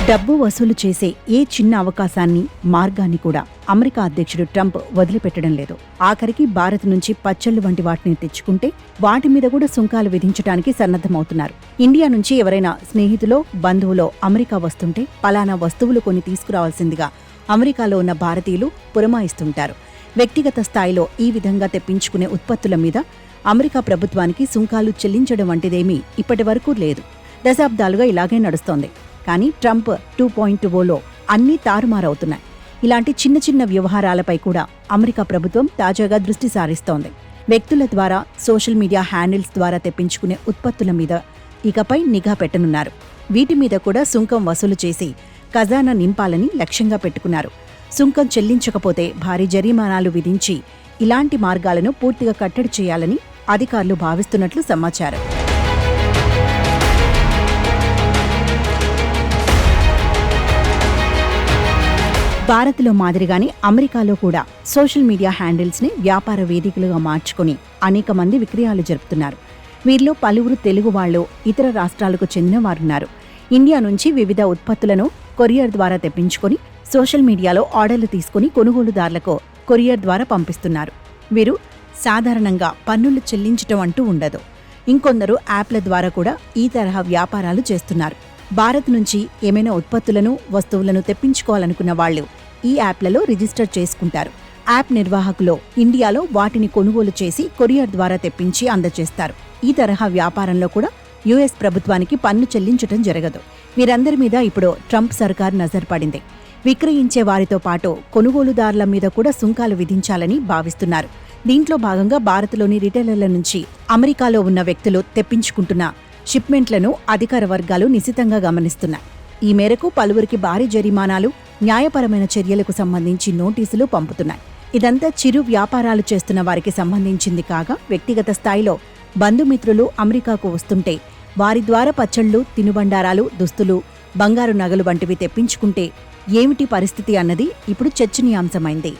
డబ్బు వసూలు చేసే ఏ చిన్న అవకాశాన్ని, మార్గాన్ని కూడా అమెరికా అధ్యక్షుడు ట్రంప్ వదిలిపెట్టడం లేదు. ఆఖరికి భారత్ నుంచి పచ్చళ్లు వంటి వాటిని తెచ్చుకుంటే వాటి మీద కూడా సుంకాలు విధించడానికి సన్నద్ధమవుతున్నారు. ఇండియా నుంచి ఎవరైనా స్నేహితులో, బంధువులో అమెరికా వస్తుంటే పలానా వస్తువులు కొని తీసుకురావాల్సిందిగా అమెరికాలో ఉన్న భారతీయులు పురమాయిస్తుంటారు. వ్యక్తిగత స్థాయిలో ఈ విధంగా తెప్పించుకునే ఉత్పత్తుల మీద అమెరికా ప్రభుత్వానికి సుంకాలు చెల్లించడం వంటిదేమీ ఇప్పటివరకు లేదు. దశాబ్దాలుగా ఇలాగే నడుస్తోంది. కానీ ట్రంప్ 2.0లో అన్నీ తారుమారవుతున్నాయి. ఇలాంటి చిన్న చిన్న వ్యవహారాలపై కూడా అమెరికా ప్రభుత్వం తాజాగా దృష్టి సారిస్తోంది. వ్యక్తుల ద్వారా, సోషల్ మీడియా హ్యాండిల్స్ ద్వారా తెప్పించుకునే ఉత్పత్తుల మీద ఇకపై నిఘా పెట్టనున్నారు. వీటి మీద కూడా సుంకం వసూలు చేసి ఖజానా నింపాలని లక్ష్యంగా పెట్టుకున్నారు. సుంకం చెల్లించకపోతే భారీ జరిమానాలు విధించి ఇలాంటి మార్గాలను పూర్తిగా కట్టడి చేయాలని అధికారులు భావిస్తున్నట్లు సమాచారం. భారత్లో మాదిరిగానే అమెరికాలో కూడా సోషల్ మీడియా హ్యాండిల్స్ని వ్యాపార వేదికలుగా మార్చుకుని అనేక మంది విక్రయాలు జరుపుతున్నారు. వీరిలో పలువురు తెలుగు వాళ్ళు, ఇతర రాష్ట్రాలకు చెందిన వారున్నారు. ఇండియా నుంచి వివిధ ఉత్పత్తులను కొరియర్ ద్వారా తెప్పించుకొని సోషల్ మీడియాలో ఆర్డర్లు తీసుకుని కొనుగోలుదారులకు కొరియర్ ద్వారా పంపిస్తున్నారు. వీరు సాధారణంగా పన్నులు చెల్లించటం అంటూ ఉండదు. ఇంకొందరు యాప్ల ద్వారా కూడా ఈ తరహా వ్యాపారాలు చేస్తున్నారు. భారత్ నుంచి ఏమైనా ఉత్పత్తులను, వస్తువులను తెప్పించుకోవాలనుకున్న వాళ్లు ఈ యాప్లలో రిజిస్టర్ చేసుకుంటారు. యాప్ నిర్వాహకులు ఇండియాలో వాటిని కొనుగోలు చేసి కొరియర్ ద్వారా తెప్పించి అందజేస్తారు. ఈ తరహా వ్యాపారంలో కూడా యుఎస్ ప్రభుత్వానికి పన్ను చెల్లించటం జరగదు. వీరందరి మీద ఇప్పుడు ట్రంప్ సర్కార్ నజర్ పడింది. విక్రయించే వారితో పాటు కొనుగోలుదారుల మీద కూడా సుంకాలు విధించాలని భావిస్తున్నారు. దీంట్లో భాగంగా భారత్లోని రిటైలర్ల నుంచి అమెరికాలో ఉన్న వ్యక్తులు తెప్పించుకుంటున్న షిప్మెంట్లను అధికార వర్గాలు నిశితంగా గమనిస్తున్నాయి. ఈ మేరకు పలువురికి భారీ జరిమానాలు, న్యాయపరమైన చర్యలకు సంబంధించి నోటీసులు పంపుతున్నాయి. ఇదంతా చిరు వ్యాపారాలు చేస్తున్న వారికి సంబంధించింది కాగా, వ్యక్తిగత స్థాయిలో బంధుమిత్రులు అమెరికాకు వస్తుంటే వారి ద్వారా పచ్చళ్లు, తినుబండారాలు, దుస్తులు, బంగారు నగలు వంటివి తెప్పించుకుంటే ఏమిటి పరిస్థితి అన్నది ఇప్పుడు చర్చనీయాంశమైంది.